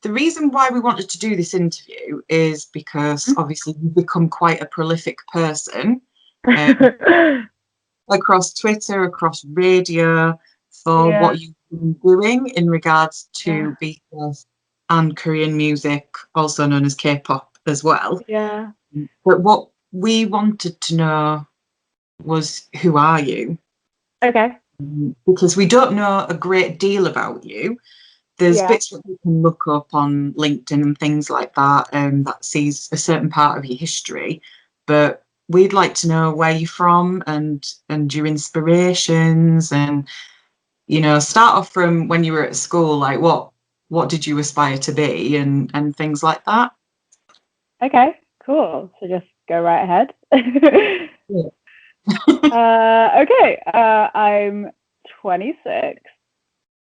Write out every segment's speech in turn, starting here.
the reason why we wanted to do this interview is because obviously you've become quite a prolific person across Twitter, across radio, for what you've been doing in regards to BTS and Korean music, also known as K-pop as well. Yeah. But what we wanted to know was, who are you? Okay. Because we don't know a great deal about you. There's bits that you can look up on LinkedIn and things like that, that sees a certain part of your history. But we'd like to know where you're from and your inspirations, and start off from when you were at school. Like, what did you aspire to be, and things like that. Okay, cool. So just go right ahead. Okay. I'm 26.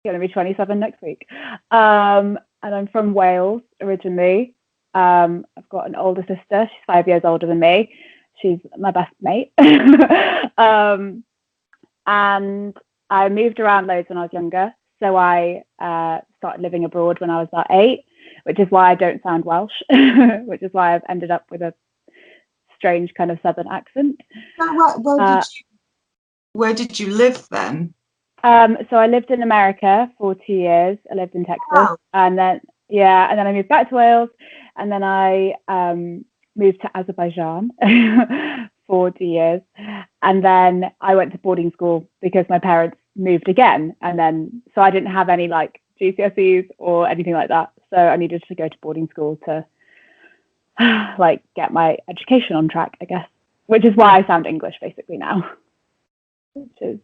Going to be 27 next week. And I'm from Wales originally. I've got an older sister. She's 5 years older than me. She's my best mate. And I moved around loads when I was younger. So I started living abroad when I was about 8, which is why I don't sound Welsh, which is why I've ended up with a strange kind of southern accent. Where did you live then? So I lived in America for 2 years. I lived in Texas, and then I moved back to Wales, and then I moved to Azerbaijan for 2 years, and then I went to boarding school because my parents moved again, and then so I didn't have any like GCSEs or anything like that, so I needed to go to boarding school to like get my education on track, I guess, which is why I sound English basically now.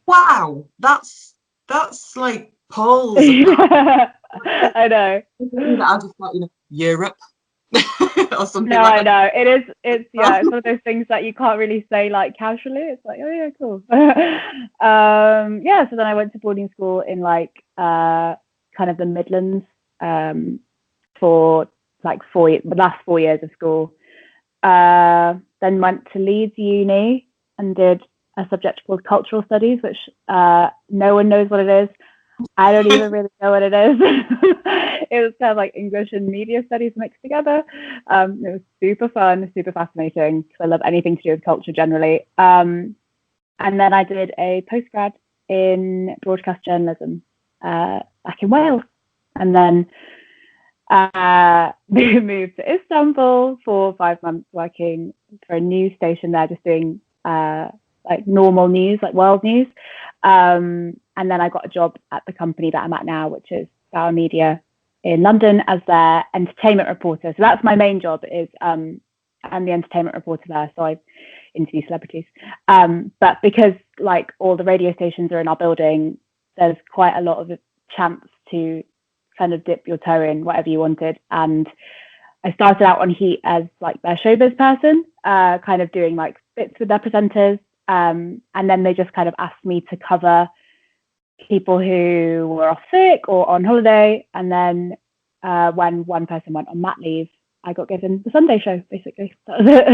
Wow, that's like poles. I know. I just thought, Europe or something. No, I know. It's it's one of those things that you can't really say like casually. It's like, oh yeah, cool. So then I went to boarding school in like kind of the Midlands for like the last 4 years of school. Then went to Leeds Uni and did a subject called cultural studies, which no one knows what it is. I don't even really know what it is. It was kind of like English and media studies mixed together. It was super fun, super fascinating, because I love anything to do with culture generally. And then I did a postgrad in broadcast journalism back in Wales. And then we moved to Istanbul for 5 months working for a news station there, just doing like normal news, like world news. And then I got a job at the company that I'm at now, which is Bauer Media in London, as their entertainment reporter. So that's my main job, is I'm the entertainment reporter there. So I interview celebrities. But because like all the radio stations are in our building, there's quite a lot of chance to kind of dip your toe in whatever you wanted. And I started out on Heat as like their showbiz person, kind of doing like bits with their presenters. And then they just kind of asked me to cover people who were off sick or on holiday. And then when one person went on mat leave, I got given the Sunday show, basically. That was it.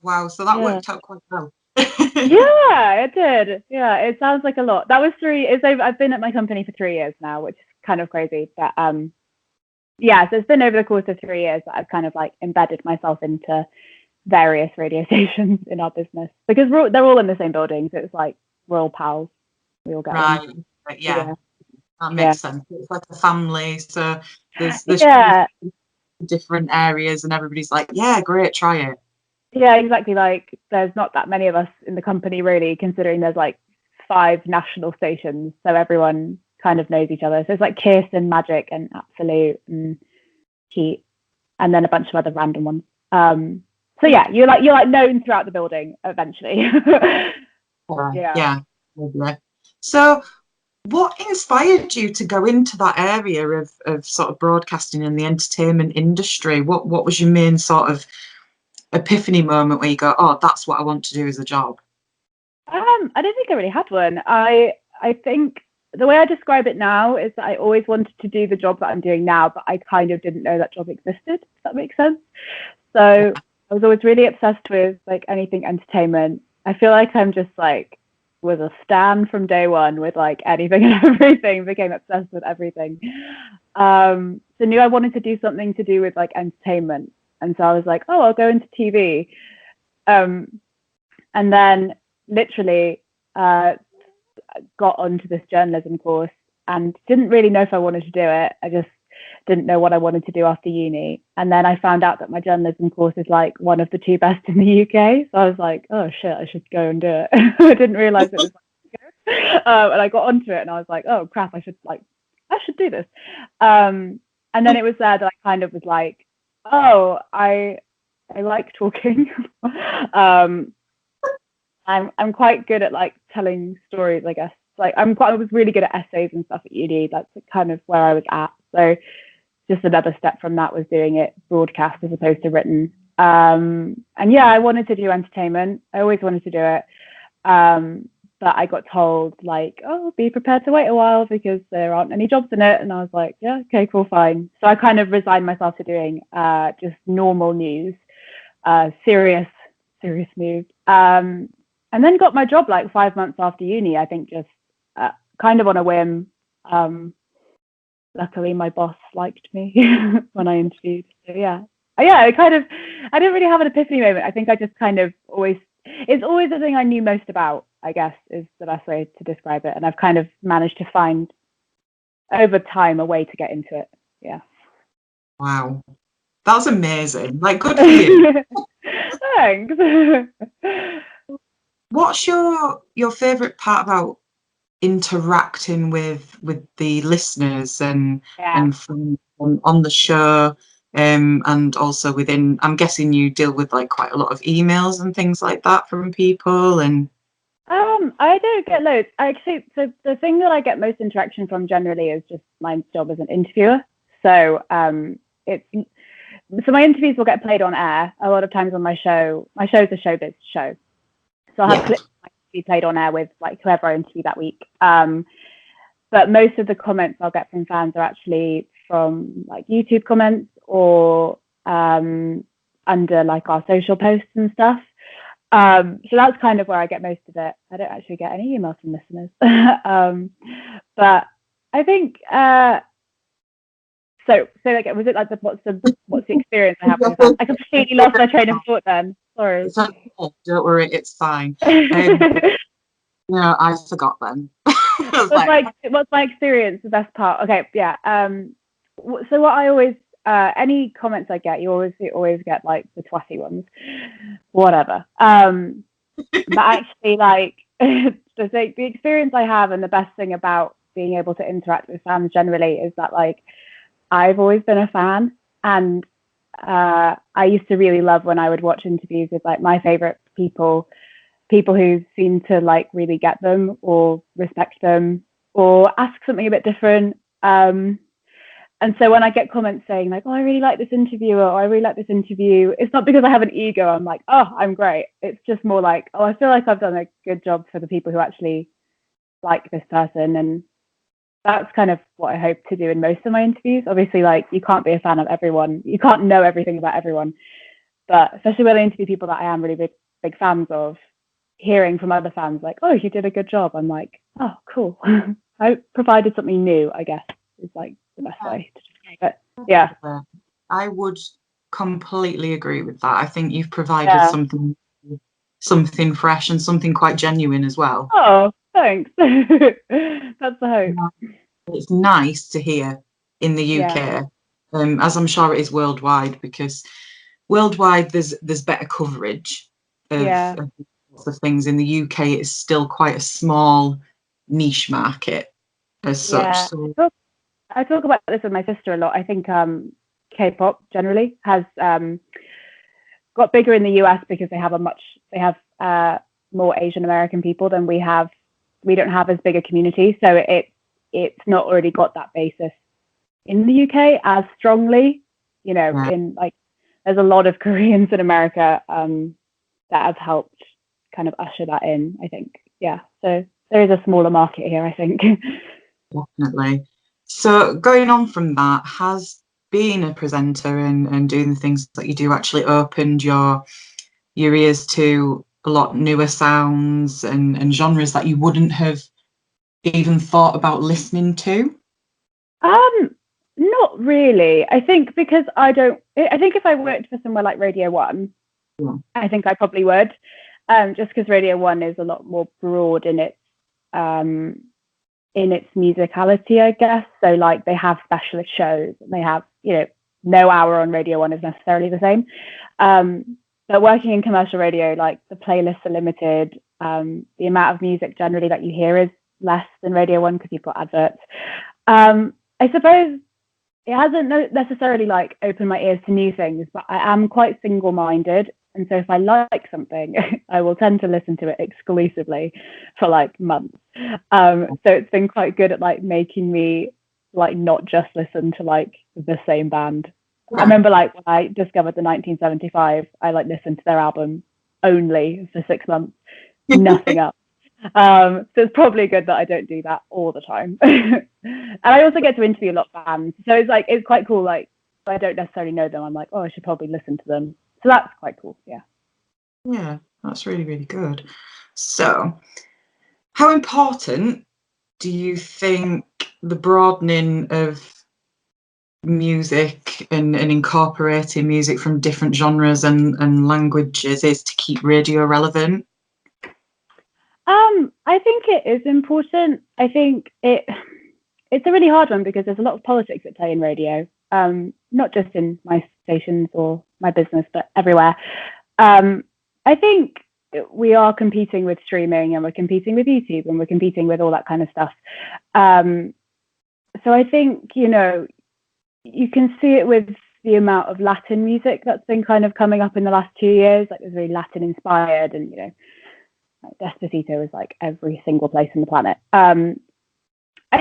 Wow. So that worked out quite well. Yeah, it did. Yeah, it sounds like a lot. That was I've been at my company for 3 years now, which is kind of crazy. But so it's been over the course of 3 years that I've kind of like embedded myself into various radio stations in our business, because they're all in the same building, so it's like we're all pals. We all get on. Yeah. That makes sense. It's like a family, so there's different areas, and everybody's like, yeah, great, try it. Yeah, exactly. Like there's not that many of us in the company really, considering there's like 5 national stations, so everyone kind of knows each other. So it's like Kiss and Magic and Absolute and Heat, and then a bunch of other random ones. So yeah, you're like known throughout the building eventually. Yeah. So what inspired you to go into that area of sort of broadcasting in the entertainment industry? What was your main sort of epiphany moment where you go, oh, that's what I want to do as a job? I don't think I really had one. I think the way I describe it now is that I always wanted to do the job that I'm doing now, but I kind of didn't know that job existed, if that makes sense. So I was always really obsessed with like anything entertainment. I feel like I'm just like was a stan from day one with like anything and everything, became obsessed with everything. So knew I wanted to do something to do with like entertainment. And so I was like, oh, I'll go into TV. And then literally got onto this journalism course and didn't really know if I wanted to do it. I just didn't know what I wanted to do after uni. And then I found out that my journalism course is like one of the 2 best in the UK. So I was like, oh shit, I should go and do it. I didn't realize it was like good. And I got onto it and I was like, oh crap, I should do this. And then it was there that I kind of was like, oh, I like talking. I'm quite good at like telling stories, I guess. Like I was really good at essays and stuff at uni. That's kind of where I was at. So just another step from that was doing it broadcast as opposed to written. And yeah, I wanted to do entertainment. I always wanted to do it. But I got told like, oh, be prepared to wait a while because there aren't any jobs in it. And I was like, yeah, okay, cool, fine. So I kind of resigned myself to doing just normal news, serious news. And then got my job like 5 months after uni, I think, just kind of on a whim. Luckily, my boss liked me when I interviewed. So yeah, I didn't really have an epiphany moment. I think I just kind of it's always the thing I knew most about, I guess, is the best way to describe it. And I've kind of managed to find over time a way to get into it. Yeah. Wow. That's amazing. Like, good for you. Thanks. What's your favourite part about interacting with the listeners and from on the show, and also within? I'm guessing you deal with like quite a lot of emails and things like that from people. And I don't get loads. Actually, so the thing that I get most interaction from generally is just my job as an interviewer. So so my interviews will get played on air a lot of times on my show. My show's a showbiz show, so I'll have clips be played on air with like whoever I interview that week. But most of the comments I'll get from fans are actually from like YouTube comments or under like our social posts and stuff. So that's kind of where I get most of it. I don't actually get any emails from listeners. But I think so like, was it like what's the experience I have with fans? I completely lost my train of thought then. Sorry. Don't worry, it's fine. Yeah, I forgot then. What's my experience? The best part. Okay, yeah. So what I always any comments I get, you always get like the twatty ones, whatever. But actually, like the experience I have and the best thing about being able to interact with fans generally is that like I've always been a fan, and I used to really love when I would watch interviews with like my favorite people who seem to like really get them or respect them or ask something a bit different. And so when I get comments saying like, oh, I really like this interviewer or I really like this interview, it's not because I have an ego. I'm like, oh, I'm great. It's just more like, oh, I feel like I've done a good job for the people who actually like this person. And that's kind of what I hope to do in most of my interviews. Obviously, like you can't be a fan of everyone. You can't know everything about everyone. But especially when I interview people that I am really big fans of, hearing from other fans like, oh, you did a good job. I'm like, oh, cool. I provided something new, I guess, is like the best way to describe it. Yeah. I would completely agree with that. I think you've provided something fresh and something quite genuine as well. Oh, thanks. That's the hope. It's nice to hear in the UK, as I'm sure it is worldwide, because worldwide there's better coverage of things. In the UK, it's still quite a small niche market as such. So I talk about this with my sister a lot. I think K-pop generally has got bigger in the US because they have more Asian American people than we have. We don't have as big a community, so it's not already got that basis in the UK as strongly. You know, in like there's a lot of Koreans in America that have helped kind of usher that in, I think. Yeah, so there is a smaller market here, I think. Definitely. So going on from that, has being a presenter and doing the things that you do actually opened your ears to a lot newer sounds and genres that you wouldn't have even thought about listening to? Not Not really. I think because I think if I worked for somewhere like Radio 1, I think I probably would. Just because Radio 1 is a lot more broad in its musicality, I guess. So like they have specialist shows and they have, no hour on Radio 1 is necessarily the same. But working in commercial radio, like the playlists are limited. The amount of music generally that you hear is less than Radio 1 because you've got adverts. I suppose it hasn't necessarily like opened my ears to new things, but I am quite single-minded. And so if I like something, I will tend to listen to it exclusively for like months. So it's been quite good at like making me like not just listen to like the same band. I remember like when I discovered the 1975, I like listened to their album only for 6 months, nothing else. So it's probably good that I don't do that all the time. And I also get to interview a lot of bands, so it's quite cool. Like if I don't necessarily know them, I'm like, oh, I should probably listen to them. So that's quite cool. Yeah, that's really, really good. So how important do you think the broadening of music and incorporating music from different genres and languages is to keep radio relevant? I think it is important. I think it's a really hard one because there's a lot of politics at play in radio, not just in my stations or my business, but everywhere. I think we are competing with streaming and we're competing with YouTube and we're competing with all that kind of stuff. So I think, you can see it with the amount of Latin music that's been kind of coming up in the last 2 years. Like, it was really Latin inspired, and like Despacito is like every single place on the planet. I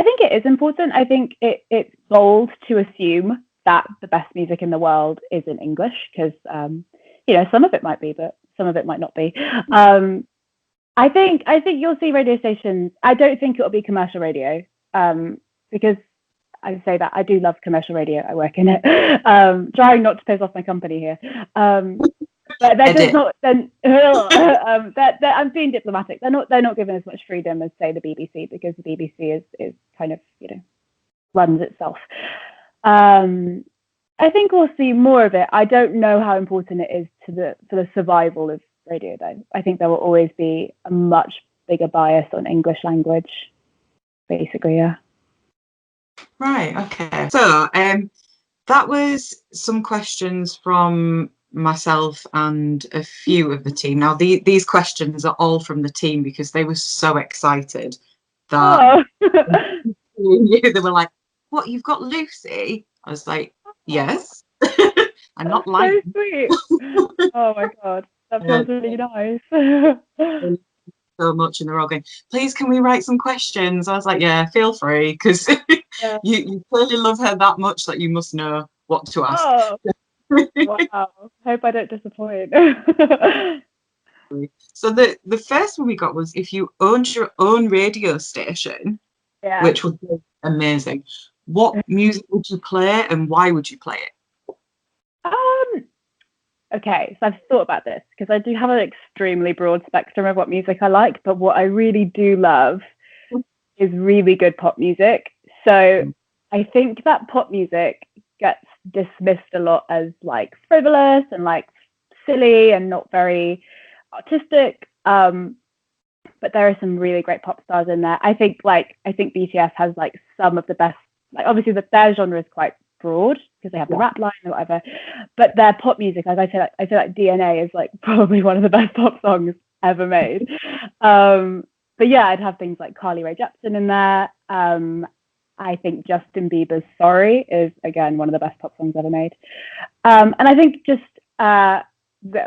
think it is important. I think it's bold to assume that the best music in the world is in English because, some of it might be, but some of it might not be. I think you'll see radio stations. I don't think it'll be commercial radio because I say that I do love commercial radio. I work in it. Trying not to piss off my company here. But they're just not. Then I'm being diplomatic. They're not given as much freedom as say the BBC because the BBC is kind of runs itself. I think we'll see more of it. I don't know how important it is for the survival of radio though. I think there will always be a much bigger bias on English language. Basically, yeah. Right. Okay. So that was some questions from myself and a few of the team. Now these questions are all from the team because they were so excited that they were like, "What, you've got Lucy?" I was like, "Yes." I'm not lying. So sweet. Oh my god, that feels really nice. So much, and they're all going, "Please, can we write some questions?" I was like, "Yeah, feel free," because you clearly love her that much that you must know what to ask. Oh, wow. Hope I don't disappoint. So the first one we got was if you owned your own radio station, which would be amazing. What music would you play and why would you play it? Okay, so I've thought about this because I do have an extremely broad spectrum of what music I like, but what I really do love is really good pop music. So I think that pop music gets dismissed a lot as like frivolous and like silly and not very artistic. But there are some really great pop stars in there. I think BTS has like some of the best. Like obviously their genre is quite broad because they have the rap line or whatever, but their pop music, as I say like DNA is like probably one of the best pop songs ever made. But yeah, I'd have things like Carly Rae Jepsen in there. I think Justin Bieber's Sorry is again one of the best pop songs ever made. And I think just I'm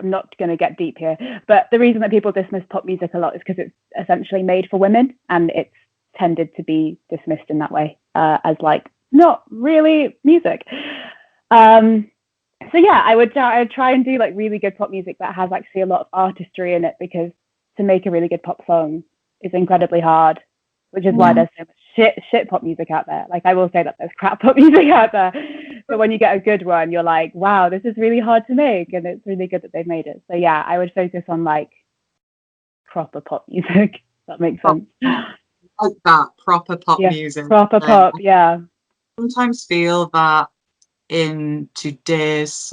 not going to get deep here, but the reason that people dismiss pop music a lot is because it's essentially made for women, and it's tended to be dismissed in that way as like not really music. So yeah, I would try and do like really good pop music that has actually a lot of artistry in it, because to make a really good pop song is incredibly hard, which is why there's so much shit pop music out there. Like I will say that there's crap pop music out there, but when you get a good one, you're like, wow, this is really hard to make, and it's really good that they've made it. So yeah, I would focus on like proper pop music. If that makes sense. Like that proper pop music. Proper pop, yeah. sometimes feel that in today's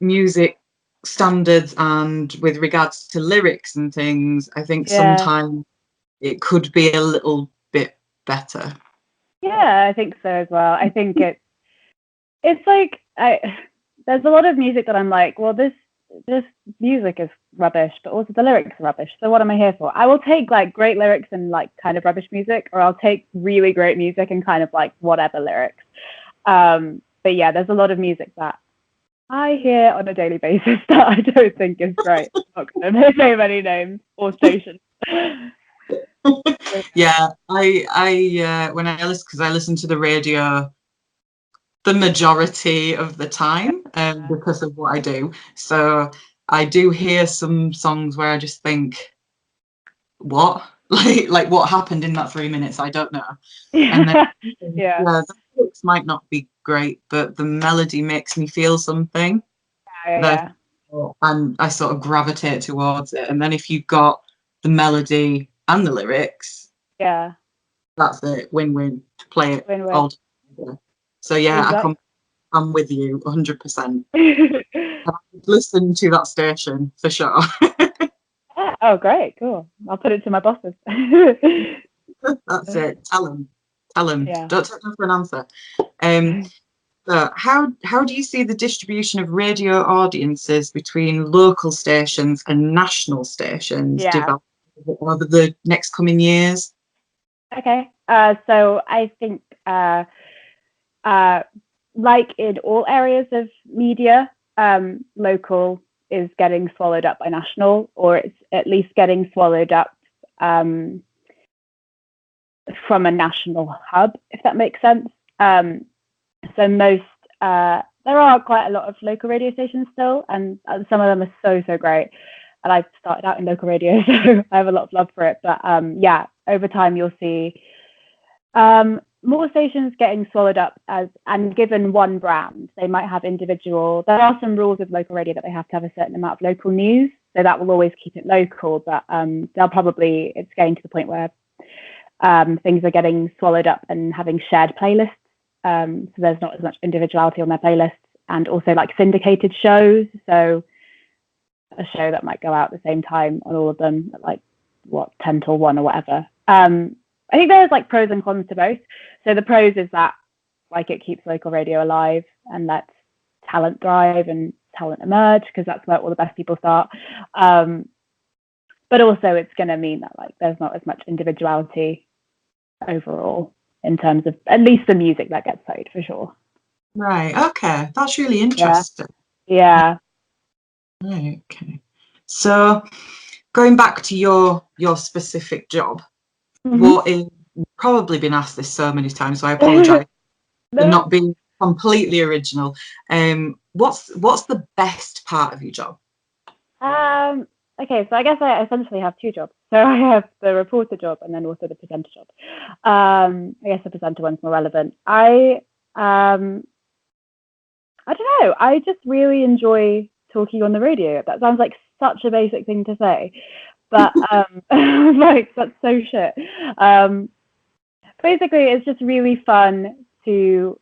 music standards and with regards to lyrics and things, I think Yeah. sometimes it could be a little bit better. Yeah, I think so as well. I think it's like there's a lot of music that I'm like, well, this music is rubbish, but also the lyrics are rubbish. So what am I here for? I will take like great lyrics and like kind of rubbish music, or I'll take really great music and kind of like whatever lyrics. But yeah, there's a lot of music that I hear on a daily basis that I don't think is great. I'm not going to name any names or stations. Yeah, I when I listen, because I listen to the radio the majority of the time because of what I do. So I do hear some songs where I just think, what? Like what happened in that 3 minutes? I don't know. And then Yeah. the lyrics might not be great, but the melody makes me feel something. Yeah. And I sort of gravitate towards it. And then if you've got the melody and the lyrics, Yeah. that's it. Win-win. Play it Win-win. all together. So yeah, Exactly. I'm with you 100%. Listen to that station for sure. Oh, great. Cool. I'll put it to my bosses. That's it. Tell them. Tell them. Yeah. Don't take them for an answer. Um, so how do you see the distribution of radio audiences between local stations and national stations Yeah. develop over the next coming years? Okay. So I think, like in all areas of media, local is getting swallowed up by national, or it's at least getting swallowed up from a national hub, if that makes sense. So there are quite a lot of local radio stations still, and some of them are so great. And I've started out in local radio, so I have a lot of love for it. But yeah, over time you'll see more stations getting swallowed up and given one brand. They might have individual. There are some rules with local radio that they have to have a certain amount of local news, so that will always keep it local. But it's getting to the point where things are getting swallowed up and having shared playlists. So there's not as much individuality on their playlists, and also like syndicated shows. So a show that might go out at the same time on all of them, at like 10 till 1 or whatever. I think there's like pros and cons to both. So the pros is that like it keeps local radio alive and lets talent thrive and talent emerge, because that's where all the best people start. But also it's going to mean that like there's not as much individuality overall in terms of at least the music that gets played, for sure. Right. Okay. That's really interesting. Yeah. Right, okay. So going back to your specific job, what is you've probably been asked this so many times, so I apologize for No. not being completely original. What's the best part of your job? Okay, so I guess I essentially have two jobs. So I have the reporter job and then also the presenter job. I guess the presenter one's more relevant. I don't know. I just really enjoy talking on the radio. That sounds like such a basic thing to say, but like that's so shit. Basically, it's just really fun to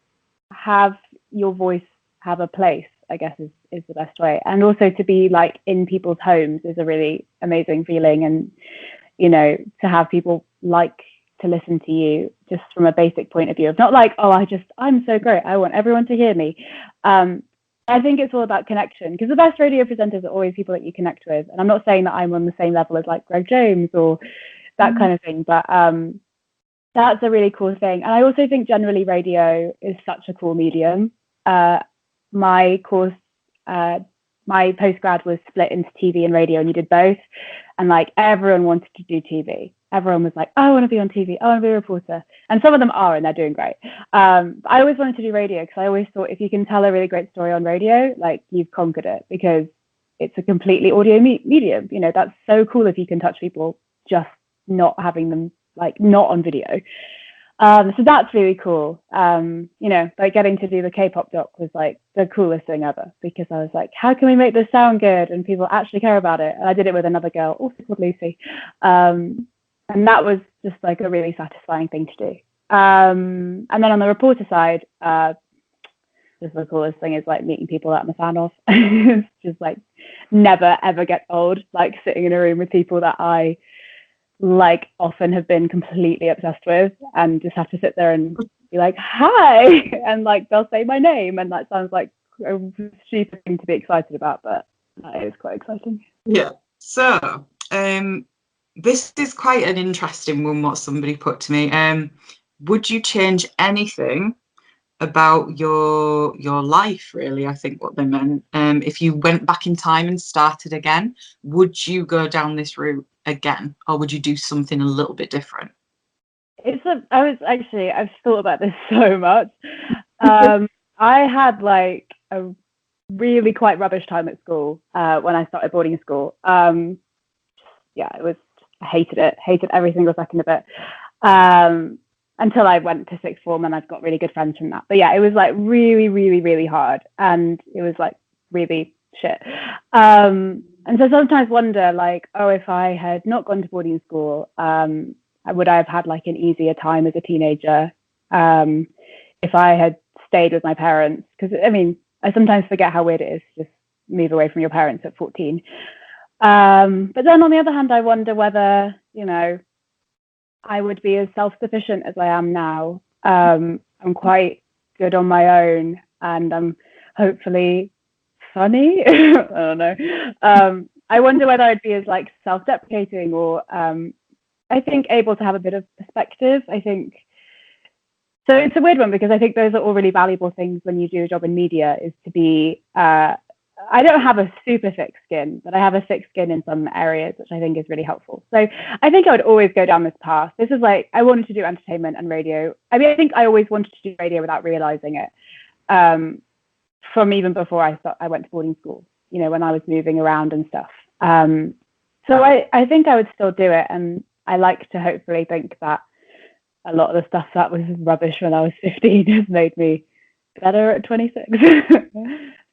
have your voice have a place, I guess is the best way. And also to be like in people's homes is a really amazing feeling. And, to have people like to listen to you just from a basic point of view of not like, oh, I'm so great, I want everyone to hear me. I think it's all about connection, because the best radio presenters are always people that you connect with. And I'm not saying that I'm on the same level as like Greg James or that kind of thing, but that's a really cool thing. And I also think generally radio is such a cool medium. My course, my postgrad was split into TV and radio, and you did both. And like everyone wanted to do TV. Everyone was like, I want to be on TV. I want to be a reporter. And some of them are, and they're doing great. I always wanted to do radio, because I always thought if you can tell a really great story on radio, like you've conquered it, because it's a completely audio medium. That's so cool if you can touch people just not having them like not on video. So that's really cool. Like getting to do the K-pop doc was like the coolest thing ever, because I was like, how can we make this sound good and people actually care about it? And I did it with another girl, also called Lucy. And that was just like a really satisfying thing to do. And then on the reporter side, just the coolest thing is like meeting people that I'm a fan of. It's just like never ever gets old. Like sitting in a room with people that I like often have been completely obsessed with, and just have to sit there and be like, hi, and like they'll say my name, and that sounds like a stupid thing to be excited about, but that is quite exciting. Yeah. So, this is quite an interesting one, what somebody put to me. Would you change anything about your life, really? I think what they meant. If you went back in time and started again, would you go down this route again, or would you do something a little bit different? I've thought about this so much. I had like a really quite rubbish time at school when I started boarding school. Yeah, I hated every single second of it. Until I went to sixth form, and I've got really good friends from that. But yeah, it was like really, really, really hard, and it was like really shit. And so sometimes wonder like, oh, if I had not gone to boarding school, would I have had like an easier time as a teenager? If I had stayed with my parents, because I mean, I sometimes forget how weird it is to just move away from your parents at 14. But then on the other hand, I wonder whether, I would be as self-sufficient as I am now. I'm quite good on my own, and I'm hopefully funny. I don't know. I wonder whether I'd be as like self-deprecating, or I think able to have a bit of perspective. I think so. It's a weird one, because I think those are all really valuable things when you do a job in media, is to be I don't have a super thick skin, but I have a thick skin in some areas, which I think is really helpful. So I think I would always go down this path. This is like, I wanted to do entertainment and radio. I mean, I think I always wanted to do radio without realizing it, from even before I went to boarding school, when I was moving around and stuff. So I think I would still do it. And I like to hopefully think that a lot of the stuff that was rubbish when I was 15 has made me better at 26.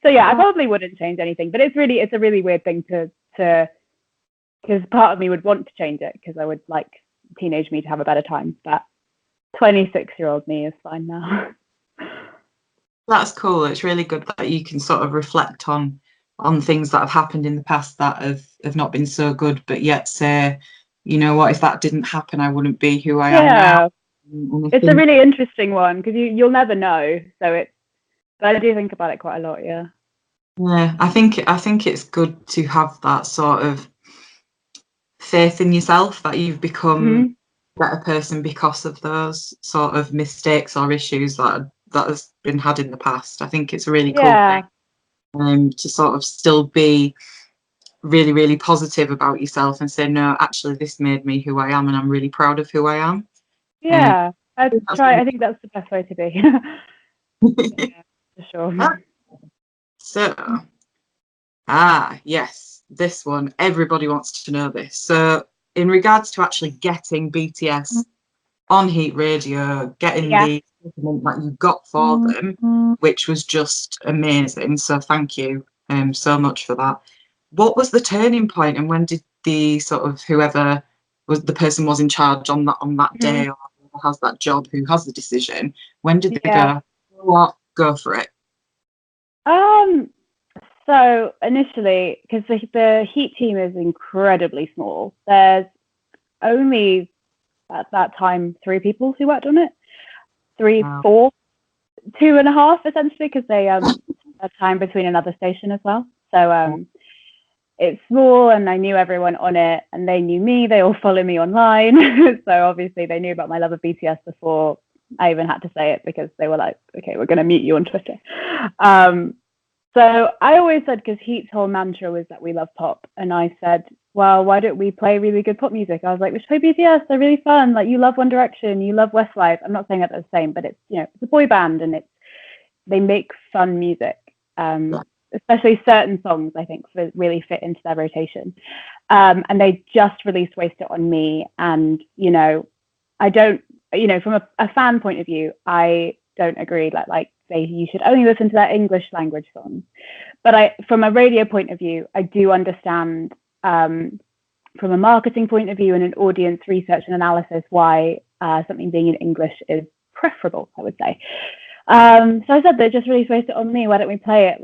So yeah, I probably wouldn't change anything, but it's a really weird thing to because part of me would want to change it, because I would like teenage me to have a better time, but 26-year-old me is fine now. That's cool. It's really good that you can sort of reflect on things that have happened in the past that have not been so good, but yet say, you know what, if that didn't happen, I wouldn't be who I am now. It's a really interesting one, because you'll never know. So but I do think about it quite a lot. Yeah. Yeah, I think it's good to have that sort of faith in yourself that you've become a better person because of those sort of mistakes or issues that has been had in the past. I think it's a really cool thing, to sort of still be really, really positive about yourself and say, no, actually, this made me who I am, and I'm really proud of who I am. Yeah, I think that's the best way to be. Yeah, for sure. So, yes, this one, everybody wants to know this. So, in regards to actually getting BTS on Heat Radio, getting the supplement that you got for them, which was just amazing. So, thank you so much for that. What was the turning point, and when did the sort of whoever was the person was in charge on that day, or who has that job, who has the decision, when did they go, what, go for it? So initially, because the Heat team is incredibly small, there's only at that time 3 people who worked on it. 3, 4, 2.5 essentially, because they had time between another station as well. So it's small, and I knew everyone on it, and they knew me. They all follow me online, so obviously they knew about my love of BTS before I even had to say it, because they were like, "Okay, we're going to mute you on Twitter." So I always said, because Heat's whole mantra was that we love pop, and I said, well, why don't we play really good pop music? I was like, we should play BTS. They're really fun. Like, you love One Direction, you love Westlife. I'm not saying that they're the same, but it's it's a boy band, and they make fun music. Especially certain songs, I think, really fit into their rotation. And they just released Waste It on Me, and I don't, from a fan point of view, I don't agree. Like you should only listen to their English language songs. But from a radio point of view, I do understand, from a marketing point of view and an audience research and analysis, why something being in English is preferable, I would say. So I said, they're just really supposed it on me. Why don't we play it?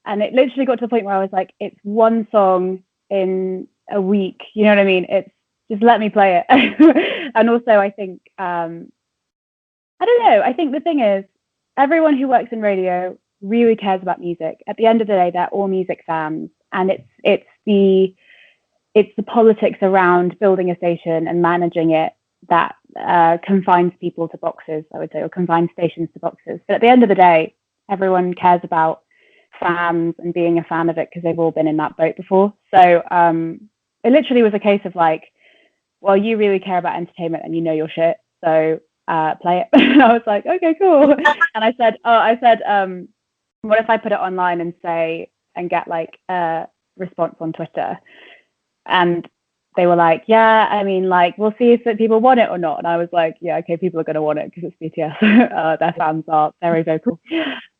And it literally got to the point where I was like, it's one song in a week. You know what I mean? It's just let me play it. And also, I think, I don't know. I think the thing is, everyone who works in radio really cares about music. At the end of the day, they're all music fans, and it's the politics around building a station and managing it that confines people to boxes, I would say, or confines stations to boxes. But at the end of the day, everyone cares about fans and being a fan of it because they've all been in that boat before. So it literally was a case of like, well, you really care about entertainment and you know your shit, so play it. And I was like, okay, cool. And I said, what if I put it online and get like a response on Twitter? And they were like, yeah, I mean, like, we'll see if people want it or not. And I was like, yeah, okay, people are going to want it because it's BTS. Their fans are very vocal.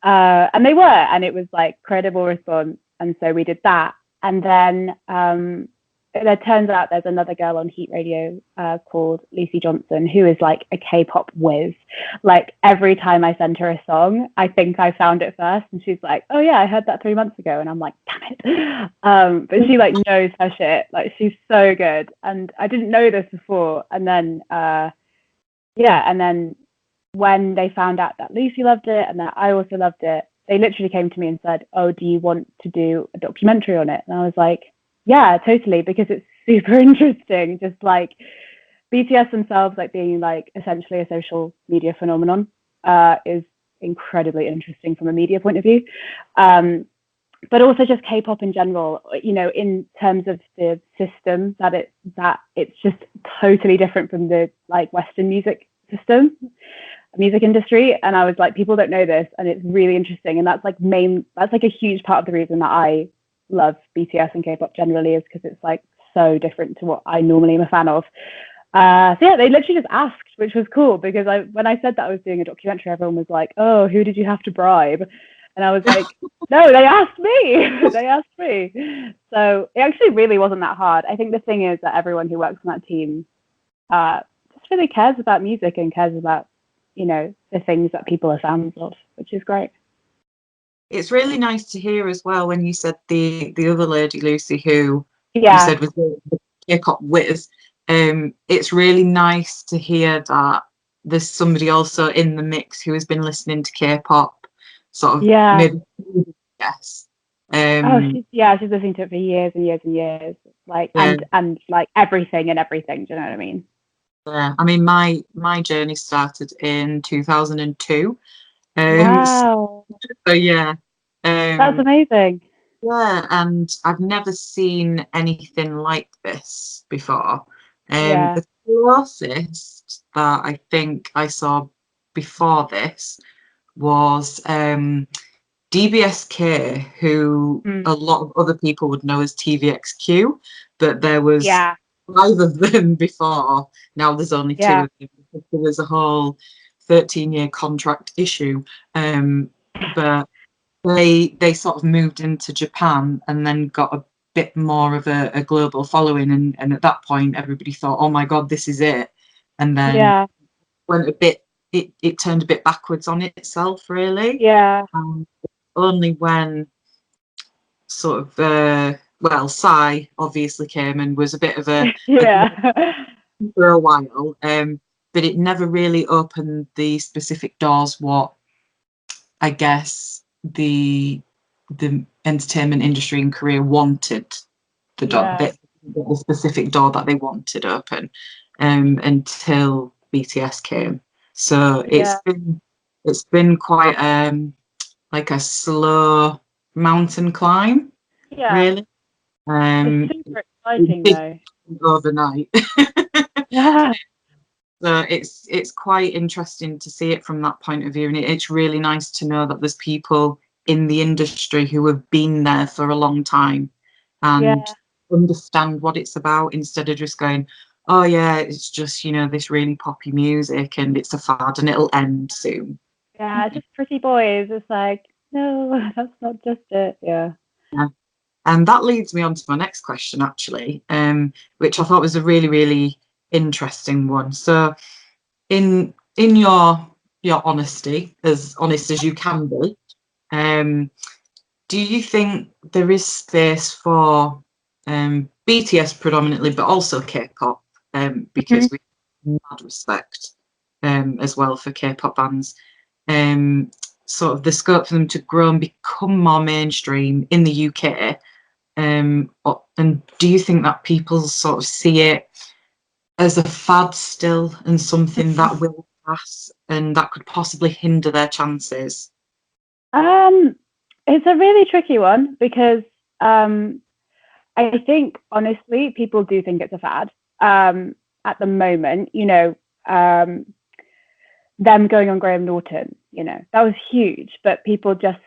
And they were, and it was like credible response. And so we did that. And then it turns out there's another girl on Heat Radio called Lucy Johnson, who is like a K-pop whiz. Like every time I send her a song, I think I found it first, and she's like, "Oh yeah, I heard that 3 months ago," and I'm like, "Damn it!" But she like knows her shit. Like she's so good, and I didn't know this before. And then and then when they found out that Lucy loved it and that I also loved it, they literally came to me and said, "Oh, do you want to do a documentary on it?" And I was like, yeah, totally, because it's super interesting. Just like BTS themselves, like being like essentially a social media phenomenon, is incredibly interesting from a media point of view. But also just K-pop in general, you know, in terms of the system that it's just totally different from the like Western music system, music industry. And I was like, people don't know this, and it's really interesting. And that's like a huge part of the reason that I love BTS and K-pop generally, is because it's like so different to what I normally am a fan of. So yeah, they literally just asked, which was cool, because when I said that I was doing a documentary, everyone was like, "Oh, who did you have to bribe?" And I was like, "No, they asked me." They asked me. So it actually really wasn't that hard. I think the thing is that everyone who works on that team just really cares about music and cares about, you know, the things that people are fans of, which is great. It's really nice to hear as well when you said the other lady, Lucy, who you said was the K-pop whiz. It's really nice to hear that there's somebody also in the mix who has been listening to K-pop, sort of maybe. Yes. She's listening to it for years and years and years, like and like everything. Do you know what I mean? Yeah, I mean my journey started in 2002. Wow. So yeah, that's amazing. Yeah, and I've never seen anything like this before. The closest that I think I saw before this was DBSK, who a lot of other people would know as TVXQ, but there was 5 of them before. Now there's only 2 of them. There was a whole 13-year contract issue, but they sort of moved into Japan and then got a bit more of a global following, and at that point everybody thought, oh my god, this is it. And then went a bit, it turned a bit backwards on itself, really. Only when sort of Psy obviously came and was a bit of a for a while, but it never really opened the specific doors what I guess the entertainment industry in Korea wanted the specific door that they wanted open, until BTS came. So it's been quite like a slow mountain climb, really. It's super exciting though. Overnight. So it's quite interesting to see it from that point of view, and it's really nice to know that there's people in the industry who have been there for a long time and understand what it's about, instead of just going, oh yeah, it's just, you know, this really poppy music and it's a fad and it'll end soon. Just pretty boys. It's like, no, that's not just it. And that leads me on to my next question, actually, which I thought was a really, really interesting one. So in your honesty, as honest as you can be, do you think there is space for BTS predominantly, but also K-pop, because we have mad respect as well for K-pop bands, sort of the scope for them to grow and become more mainstream in the UK? And do you think that people sort of see it as a fad still and something that will pass and that could possibly hinder their chances? It's a really tricky one because I think honestly people do think it's a fad at the moment. You know, them going on Graham Norton, you know, that was huge, but people just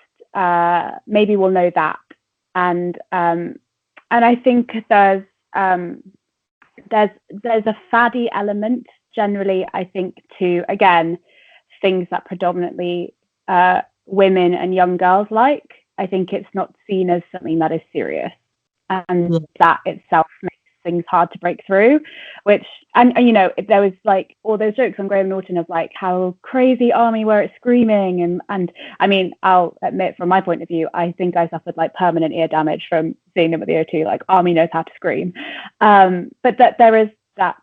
maybe will know that, and I think there's a faddy element generally, I think, to, again, things that predominantly women and young girls like. I think it's not seen as something that is serious, and that itself makes things hard to break through. Which, and you know, there was like all those jokes on Graham Norton of like how crazy ARMY were at screaming, and I mean, I'll admit from my point of view, I think I suffered like permanent ear damage from seeing them at the O2. Like, ARMY knows how to scream, but that there is that,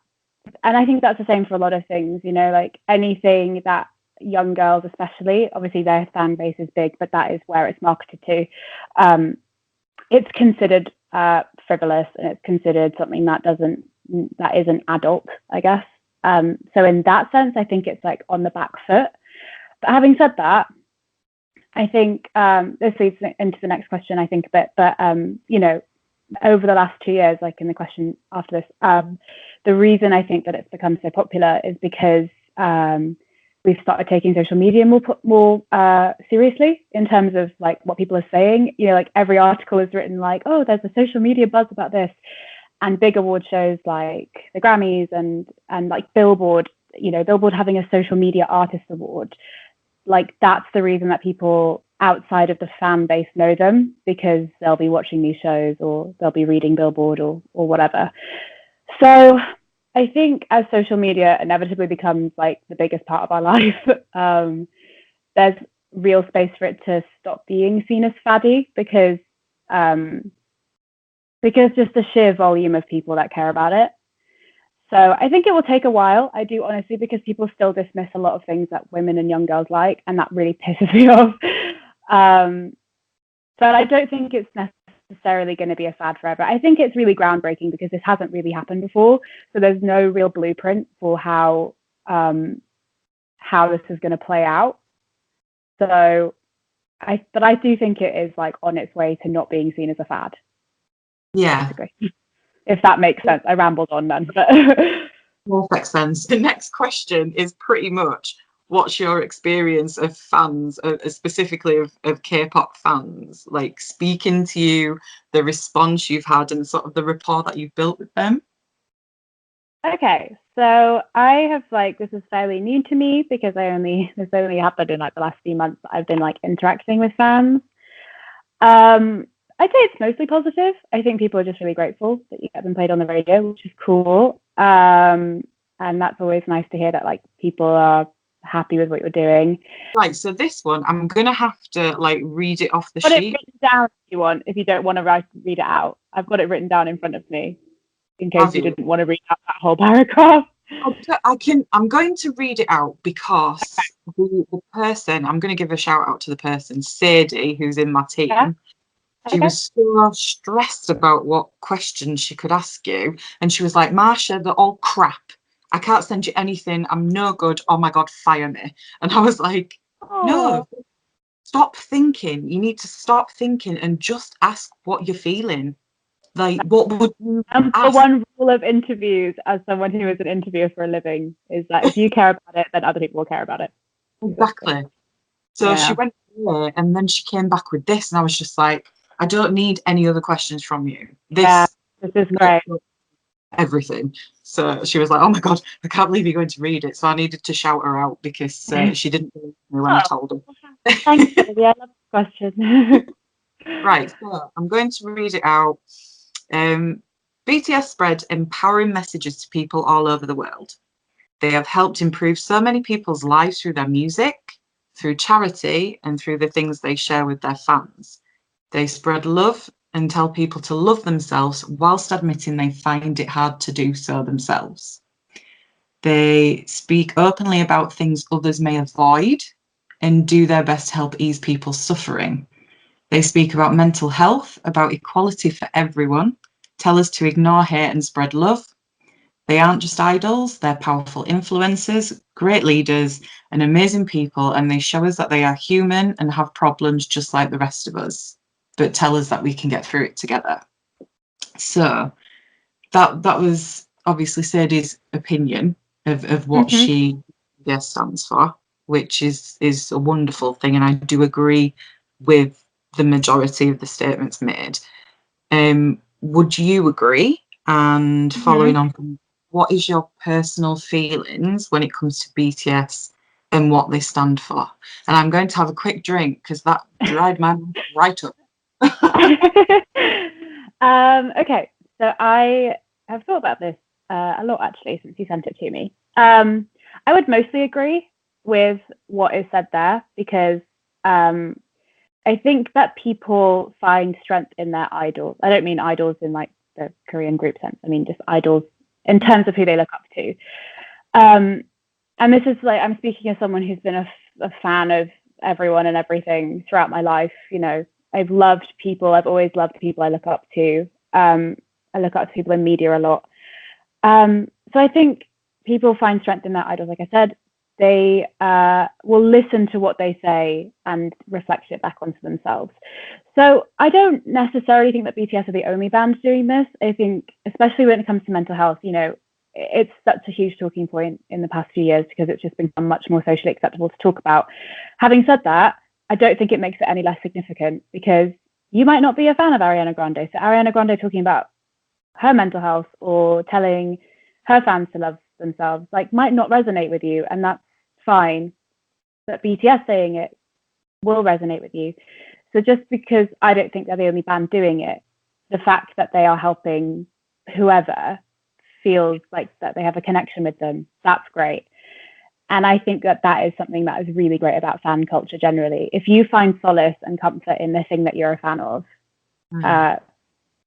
and I think that's the same for a lot of things. You know, like anything that young girls, especially, obviously their fan base is big, but that is where it's marketed to. It's considered frivolous, and it's considered something that isn't adult, I guess. So in that sense, I think it's like on the back foot. But having said that, I think this leads into the next question, I think, a bit. But you know, over the last 2 years, like in the question after this, the reason I think that it's become so popular is because we've started taking social media more seriously in terms of like what people are saying. You know, like every article is written like, oh, there's a social media buzz about this, and big award shows like the Grammys and like Billboard, you know, Billboard having a social media artist award. Like that's the reason that people outside of the fan base know them, because they'll be watching these shows or they'll be reading Billboard or whatever. So I think as social media inevitably becomes like the biggest part of our life, there's real space for it to stop being seen as faddy, because just the sheer volume of people that care about it. So I think it will take a while. I do, honestly, because people still dismiss a lot of things that women and young girls like, and that really pisses me off. But I don't think it's necessarily going to be a fad forever. I think it's really groundbreaking because this hasn't really happened before. So there's no real blueprint for how this is going to play out. So I do think it is like on its way to not being seen as a fad. Yeah. Basically. If that makes sense. I rambled on then, but perfect sense. The next question is pretty much, what's your experience of fans, specifically of K-pop fans, like speaking to you, the response you've had, and sort of the rapport that you've built with them? Okay, so I have like, this is fairly new to me because this only happened in like the last few months that I've been like interacting with fans. I'd say it's mostly positive. I think people are just really grateful that you get them played on the radio, which is cool. And that's always nice to hear that like people are happy with what you're doing. Right, so this one, I'm gonna have to like read it off the sheet. It written down if you want, if you don't want to read it out. I've got it written down in front of me in case you didn't want to read out that whole paragraph. I'm going to read it out because the person, I'm going to give a shout out to the person, Sadie, who's in my team. Yeah. She was so stressed about what questions she could ask you. And she was like, Marsha, they're all crap. I can't send you anything. I'm no good. Oh my God, fire me. And I was like, no, stop thinking. You need to stop thinking and just ask what you're feeling. Like, what would you ask? The one rule of interviews, as someone who is an interviewer for a living, is that if you care about it, then other people will care about it. Exactly. So she went there and then she came back with this, and I was just like, I don't need any other questions from you. This is great. Everything. So she was like, oh my God, I can't believe you're going to read it. So I needed to shout her out because she didn't believe me when I told her. Thank you. Yeah, I love the question. Right, so I'm going to read it out. BTS spread empowering messages to people all over the world. They have helped improve so many people's lives through their music, through charity, and through the things they share with their fans. They spread love and tell people to love themselves whilst admitting they find it hard to do so themselves. They speak openly about things others may avoid and do their best to help ease people's suffering. They speak about mental health, about equality for everyone, tell us to ignore hate and spread love. They aren't just idols, they're powerful influencers, great leaders, and amazing people, and they show us that they are human and have problems just like the rest of us, but tell us that we can get through it together. So that was obviously Sadie's opinion of what she stands for, which is a wonderful thing, and I do agree with the majority of the statements made. Would you agree? And following on from, what is your personal feelings when it comes to BTS and what they stand for? And I'm going to have a quick drink because that dried my mouth right up. Okay, so I have thought about this a lot actually since you sent it to me. I would mostly agree with what is said there because I think that people find strength in their idols. I don't mean idols in like the Korean group sense. I mean just idols in terms of who they look up to. And this is like, I'm speaking as someone who's been a fan of everyone and everything throughout my life. You know, I've loved people. I've always loved people I look up to. I look up to people in media a lot. So I think people find strength in their idols. Like I said, they will listen to what they say and reflect it back onto themselves. So I don't necessarily think that BTS are the only band doing this. I think, especially when it comes to mental health, you know, it's such a huge talking point in the past few years because it's just become much more socially acceptable to talk about. Having said that, I don't think it makes it any less significant because you might not be a fan of Ariana Grande. So Ariana Grande talking about her mental health or telling her fans to love themselves, like, might not resonate with you, and that's fine. But BTS saying it will resonate with you. So just because I don't think they're the only band doing it, the fact that they are helping whoever feels like that they have a connection with them, that's great. And I think that that is something that is really great about fan culture generally. If you find solace and comfort in the thing that you're a fan of,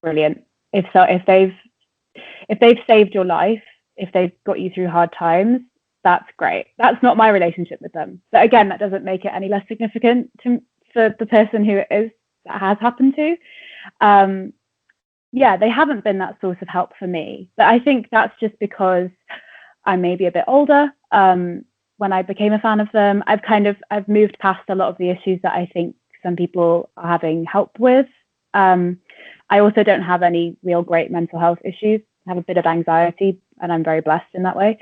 brilliant. If they've saved your life, if they've got you through hard times, that's great. That's not my relationship with them. But again, that doesn't make it any less significant for the person who it is that has happened to. Yeah, they haven't been that source of help for me. But I think that's just because I'm maybe a bit older. When I became a fan of them, I've moved past a lot of the issues that I think some people are having help with. I also don't have any real great mental health issues. I have a bit of anxiety, and I'm very blessed in that way.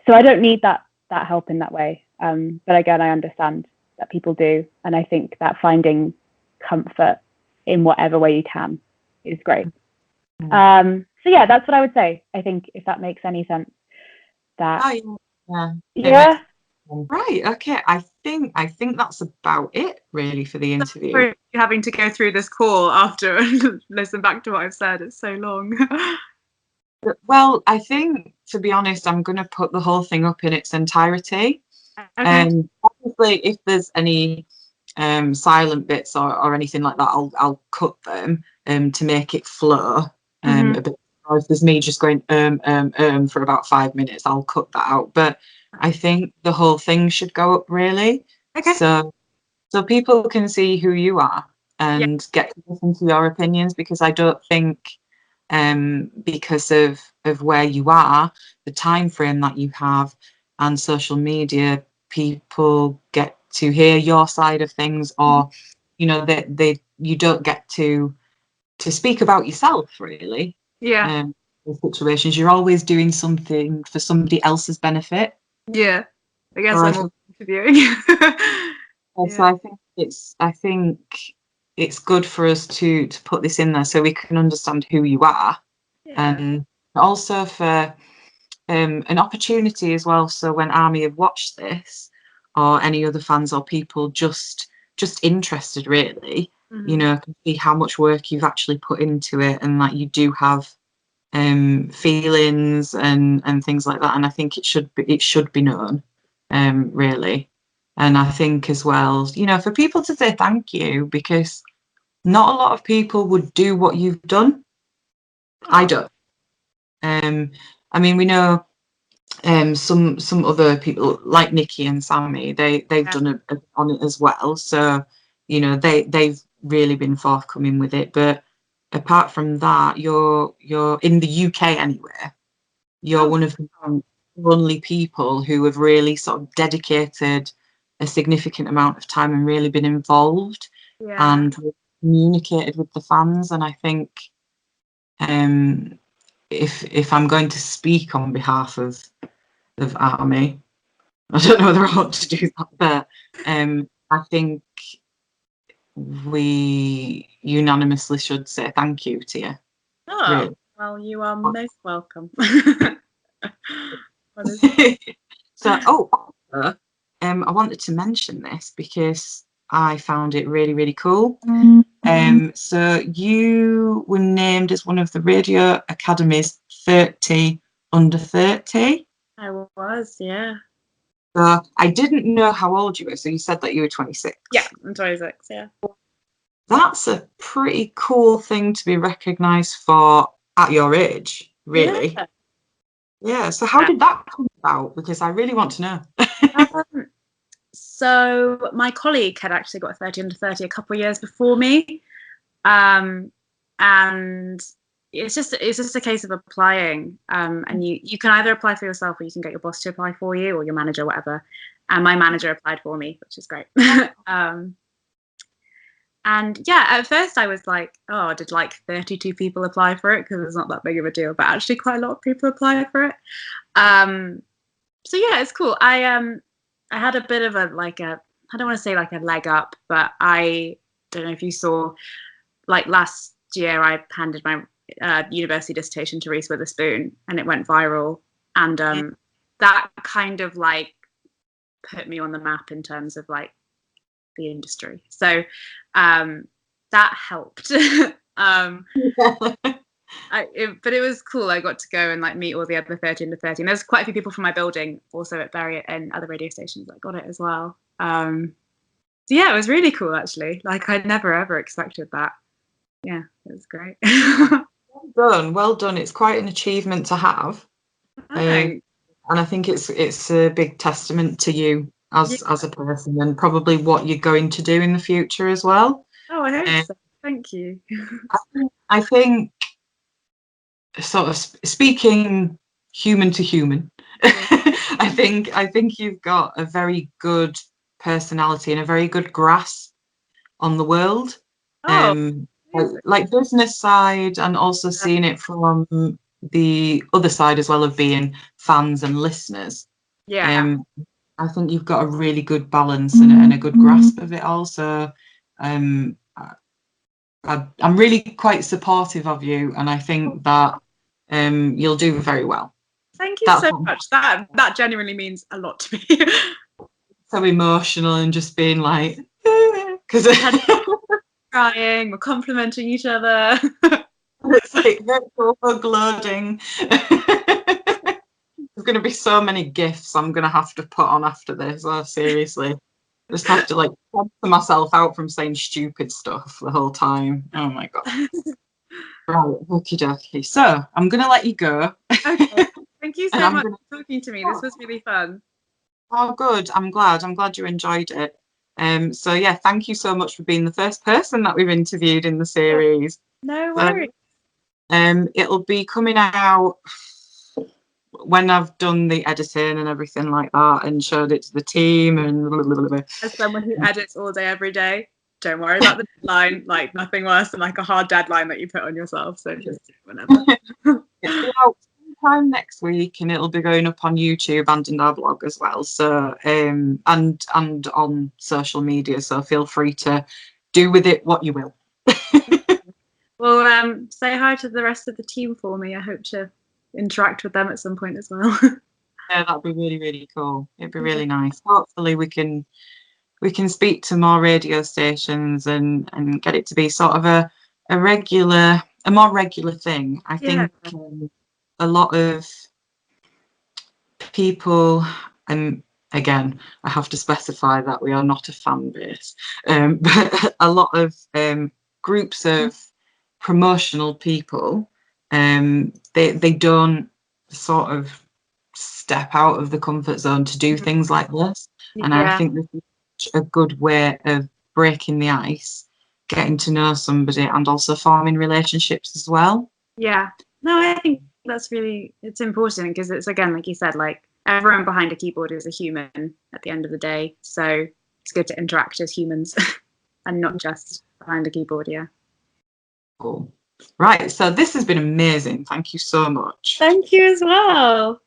So I don't need that help in that way. But again, I understand that people do, and I think that finding comfort in whatever way you can is great. So yeah, that's what I would say. I think if that makes any sense. Yeah. Right. Okay. I think that's about it really for the interview. Sorry, having to go through this call after and listen back to what I've said. It's so long. Well, I think, to be honest, I'm going to put the whole thing up in its entirety. Okay. Obviously, if there's any silent bits or anything like that, I'll cut them to make it flow a bit. Or if there's me just going for about 5 minutes, I'll cut that out. But I think the whole thing should go up really. Okay. So people can see who you are and get to listen to your opinions, because I don't think because of where you are, the time frame that you have, and social media, people get to hear your side of things, or you know, you don't get to speak about yourself really. In situations, you're always doing something for somebody else's benefit. I guess I'm all interviewing. So I think it's good for us to put this in there so we can understand who you are, and also for an opportunity as well. So when ARMY have watched this, or any other fans or people just interested really, you know, can see how much work you've actually put into it, and that you do have feelings and things like that. And I think it should be known, really. And I think as well, you know, for people to say thank you, because not a lot of people would do what you've done. I don't. I mean, we know some other people like Nikki and Sammy, they've done a on it as well. So, you know, they've really been forthcoming with it. But apart from that, you're in the UK anyway. You're one of the only people who have really sort of dedicated a significant amount of time and really been involved and communicated with the fans. And I think if I'm going to speak on behalf of ARMY, I don't know whether I want to do that, but I think we unanimously should say thank you to you. Oh, really. Well, you are most welcome. So, I wanted to mention this because I found it really, really cool. So you were named as one of the Radio Academy's 30 under 30. I was, yeah. So I didn't know how old you were. So you said that you were 26. Yeah, I'm 26, yeah. That's a pretty cool thing to be recognised for at your age, really. Yeah. So how did that come about? Because I really want to know. So my colleague had actually got 30 under 30 a couple of years before me. And it's just a case of applying. And you can either apply for yourself or you can get your boss to apply for you or your manager, whatever. And my manager applied for me, which is great. And yeah, at first I was like, oh, did like 32 people apply for it? Because it's not that big of a deal, but actually quite a lot of people applied for it. So yeah, it's cool. I had a bit of I don't want to say like a leg up, but I don't know if you saw, like last year I handed my university dissertation to Reese Witherspoon and it went viral. And that kind of like put me on the map in terms of like the industry. So that helped. But it was cool. I got to go and like meet all the other 30 under 30. And there's quite a few people from my building also at Bury and other radio stations that got it as well. So yeah, it was really cool actually. Like I never ever expected that. Yeah, it was great. Well done. It's quite an achievement to have. And I think it's a big testament to you as a person and probably what you're going to do in the future as well. Oh, I hope so. Thank you. I think sort of speaking human to human, I think you've got a very good personality and a very good grasp on the world. Like business side and also seeing it from the other side as well of being fans and listeners. I think you've got a really good balance and a good grasp of it also. I'm really quite supportive of you, and I think that you'll do very well. Thank you so much. That genuinely means a lot to me. So emotional and just being like, because crying, we're complimenting each other. It's like virtual hug loading. There's going to be so many gifs I'm going to have to put on after this. Oh, seriously. Just have to like censor myself out from saying stupid stuff the whole time. Oh my God. Right, okie dokie. So I'm going to let you go. Okay. Thank you so much for talking to me. This was really fun. Oh, good. I'm glad you enjoyed it. So yeah, thank you so much for being the first person that we've interviewed in the series. No worries. It'll be coming out when I've done the editing and everything like that and showed it to the team and blah, blah, blah, blah. As someone who edits all day every day, don't worry about the deadline. Like nothing worse than like a hard deadline that you put on yourself. So just whenever. It'll be out sometime next week and it'll be going up on YouTube and in our blog as well. So and on social media. So feel free to do with it what you will. Well, say hi to the rest of the team for me. I hope to interact with them at some point as well. Yeah, that'd be really, really cool. It'd be really nice. Hopefully we can speak to more radio stations and get it to be sort of a regular a more regular thing. I think a lot of people, and again, I have to specify that we are not a fan base, but a lot of groups of promotional people, they don't sort of step out of the comfort zone to do things like this. And I think this is a good way of breaking the ice, getting to know somebody, and also forming relationships as well. Yeah. No, I think that's really, it's important because it's, again, like you said, like everyone behind a keyboard is a human at the end of the day. So it's good to interact as humans and not just behind a keyboard. Yeah. Cool. Right. So this has been amazing. Thank you so much. Thank you as well.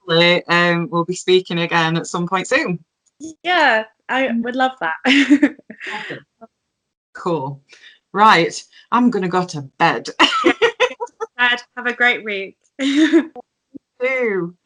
We'll be speaking again at some point soon. Yeah, I would love that. Okay. Cool. Right. I'm going to go to bed. Yeah, have a great week. You too.